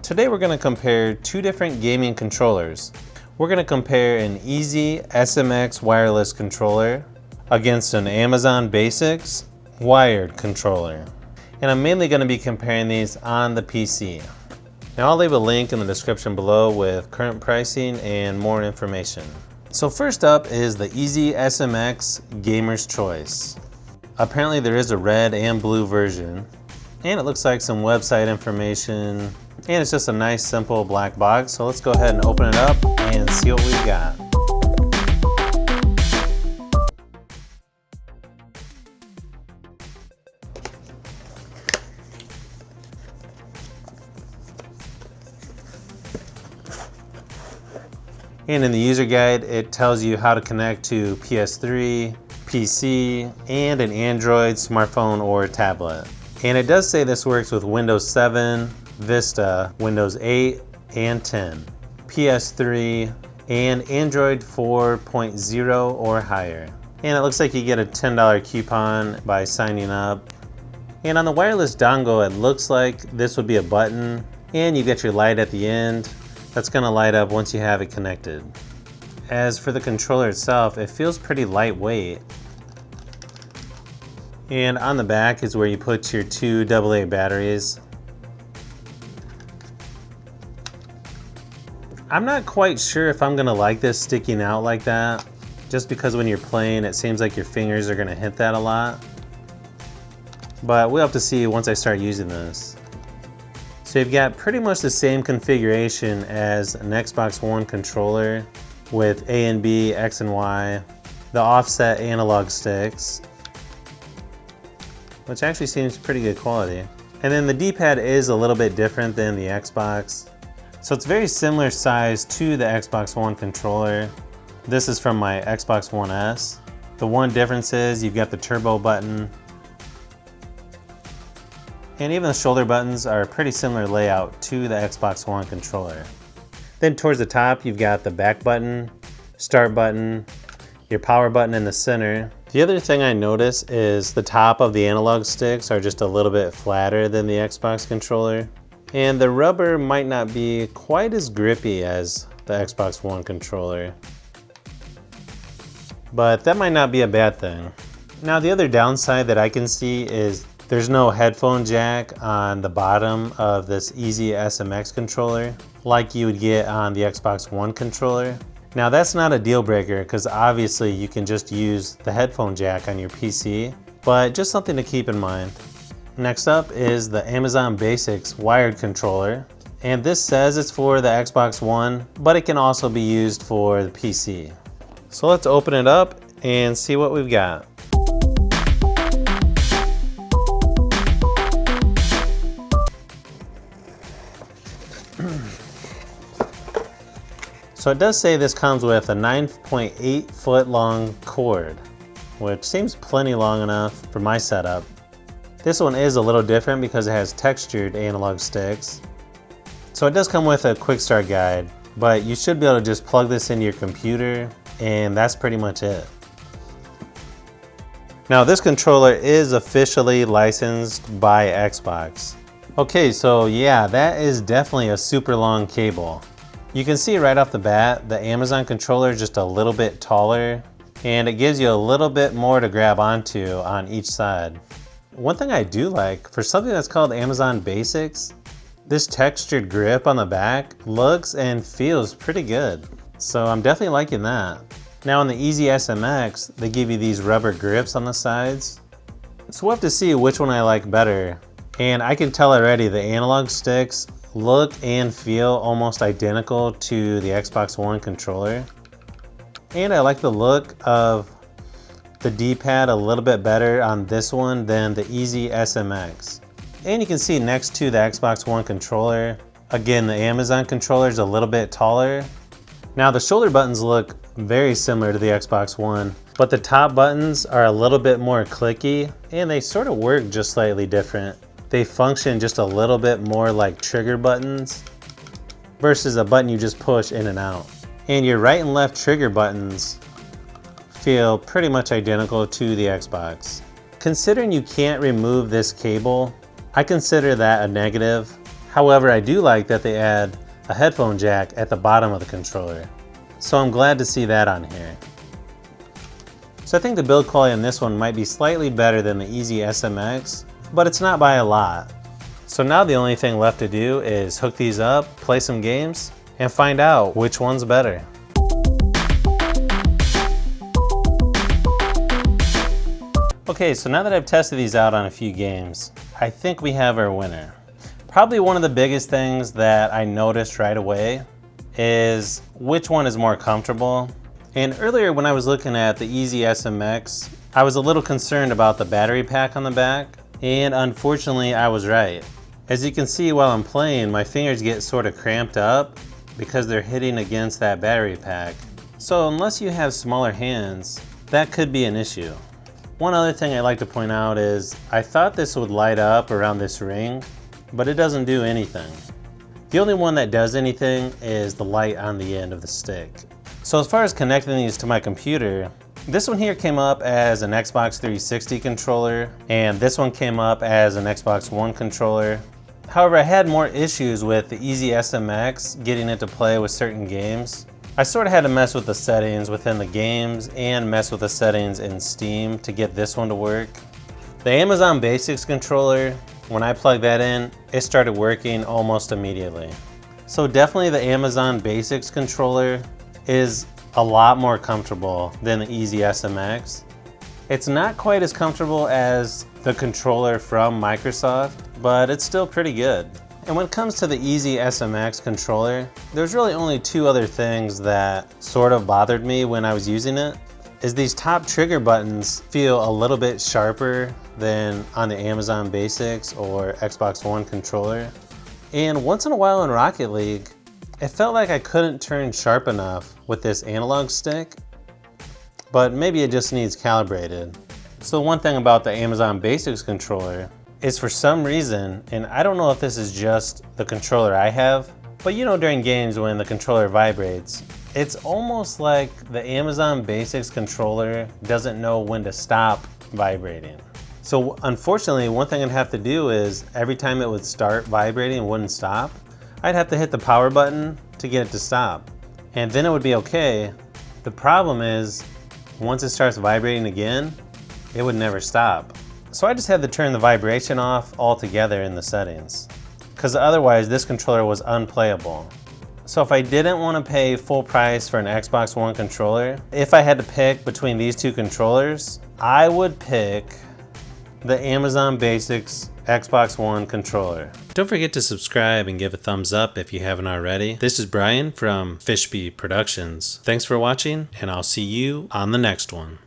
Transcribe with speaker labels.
Speaker 1: Today we're going to compare two different gaming controllers. We're going to compare an EasySMX wireless controller against an Amazon Basics wired controller. And I'm mainly going to be comparing these on the PC. Now I'll leave a link in the description below with current pricing and more information. So first up is the EasySMX Gamer's Choice. Apparently there is a red and blue version, and it looks like some website information, and it's just a nice simple black box. So let's go ahead and open it up and see what we've got. And in the user guide, it tells you how to connect to PS3, PC, and an Android smartphone or tablet. And it does say this works with Windows 7, Vista, Windows 8, and 10, PS3, and Android 4.0 or higher. And it looks like you get a $10 coupon by signing up. And on the wireless dongle, it looks like this would be a button, and you get your light at the end. That's going to light up once you have it connected. As for the controller itself, it feels pretty lightweight. And on the back is where you put your two AA batteries. I'm not quite sure if I'm going to like this sticking out like that, just because when you're playing it seems like your fingers are going to hit that a lot. But we'll have to see once I start using this. So you've got pretty much the same configuration as an Xbox One controller with A and B, X and Y, the offset analog sticks, which actually seems pretty good quality. And then the D-pad is a little bit different than the Xbox. So it's very similar size to the Xbox One controller. This is from my Xbox One S. The one difference is you've got the turbo button. And even the shoulder buttons are a pretty similar layout to the Xbox One controller. Then towards the top, you've got the back button, start button, your power button in the center. The other thing I notice is the top of the analog sticks are just a little bit flatter than the Xbox controller. And the rubber might not be quite as grippy as the Xbox One controller. But that might not be a bad thing. Now the other downside that I can see is there's no headphone jack on the bottom of this EasySMX controller like you would get on the Xbox One controller. Now that's not a deal breaker because obviously you can just use the headphone jack on your PC, but just something to keep in mind. Next up is the Amazon Basics wired controller, and this says it's for the Xbox One, but it can also be used for the PC. So let's open it up and see what we've got. So it does say this comes with a 9.8 foot long cord, which seems plenty long enough for my setup. This one is a little different because it has textured analog sticks. So it does come with a quick start guide, but you should be able to just plug this into your computer, and that's pretty much it. Now this controller is officially licensed by Xbox. Okay, so yeah, that is definitely a super long cable. You can see right off the bat, the Amazon controller is just a little bit taller, and it gives you a little bit more to grab onto on each side. One thing I do like, for something that's called Amazon Basics, this textured grip on the back looks and feels pretty good. So I'm definitely liking that. Now on the EasySMX, they give you these rubber grips on the sides. So we'll have to see which one I like better. And I can tell already the analog sticks look and feel almost identical to the Xbox One controller. And I like the look of the D-pad a little bit better on this one than the EasySMX. And you can see next to the Xbox One controller, again, the Amazon controller is a little bit taller. Now the shoulder buttons look very similar to the Xbox One, but the top buttons are a little bit more clicky and they sort of work just slightly different. They function just a little bit more like trigger buttons versus a button you just push in and out. And your right and left trigger buttons feel pretty much identical to the Xbox. Considering you can't remove this cable, I consider that a negative. However, I do like that they add a headphone jack at the bottom of the controller. So I'm glad to see that on here. So I think the build quality on this one might be slightly better than the EasySMX, but it's not by a lot. So now the only thing left to do is hook these up, play some games, and find out which one's better. Okay, so now that I've tested these out on a few games, I think we have our winner. Probably one of the biggest things that I noticed right away is which one is more comfortable. And earlier when I was looking at the EasySMX, I was a little concerned about the battery pack on the back, and unfortunately I was right. As you can see while I'm playing, my fingers get sort of cramped up because they're hitting against that battery pack. So unless you have smaller hands, that could be an issue. One other thing I'd like to point out is I thought this would light up around this ring, but it doesn't do anything. The only one that does anything is the light on the end of the stick. So as far as connecting these to my computer, this one here came up as an Xbox 360 controller, and this one came up as an Xbox One controller. However, I had more issues with the EasySMX getting it to play with certain games. I sort of had to mess with the settings within the games and mess with the settings in Steam to get this one to work. The Amazon Basics controller, when I plugged that in, it started working almost immediately. So definitely the Amazon Basics controller is a lot more comfortable than the EasySMX. It's not quite as comfortable as the controller from Microsoft, but it's still pretty good. And when it comes to the EasySMX controller, there's really only two other things that sort of bothered me when I was using it. Is these top trigger buttons feel a little bit sharper than on the Amazon Basics or Xbox One controller. And once in a while in Rocket League, it felt like I couldn't turn sharp enough with this analog stick, but maybe it just needs calibrated. So one thing about the Amazon Basics controller is for some reason, and I don't know if this is just the controller I have, but you know during games when the controller vibrates, it's almost like the Amazon Basics controller doesn't know when to stop vibrating. So unfortunately, one thing I'd have to do is every time it would start vibrating and wouldn't stop, I'd have to hit the power button to get it to stop. And then it would be okay. The problem is, once it starts vibrating again, it would never stop. So I just had to turn the vibration off altogether in the settings, because otherwise this controller was unplayable. So if I didn't want to pay full price for an Xbox One controller, if I had to pick between these two controllers, I would pick the Amazon Basics Xbox One controller. Don't forget to subscribe and give a thumbs up if you haven't already. This is Brian from Fishbee Productions. Thanks for watching, and I'll see you on the next one.